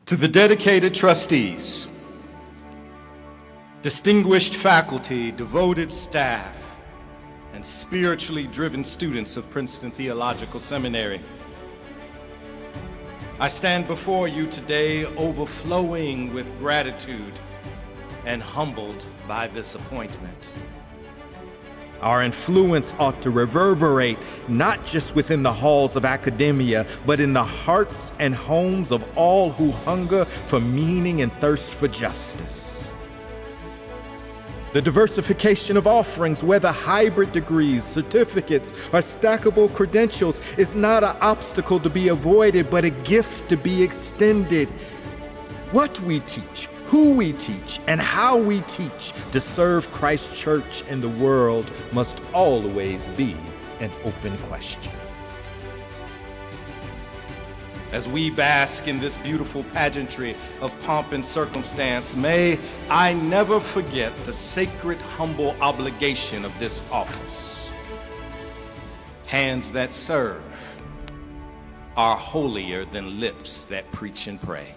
To the dedicated trustees, distinguished faculty, devoted staff, and spiritually driven students of Princeton Theological Seminary, I stand before you today overflowing with gratitude and humbled by this appointment. Our influence ought to reverberate not just within the halls of academia, but in the hearts and homes of all who hunger for meaning and thirst for justice. The diversification of offerings, whether hybrid degrees, certificates, or stackable credentials, is not an obstacle to be avoided, but a gift to be extended. What we teach, who we teach, and how we teach to serve Christ's church in the world must always be an open question. As we bask in this beautiful pageantry of pomp and circumstance, may I never forget the sacred, humble obligation of this office. Hands that serve are holier than lips that preach and pray.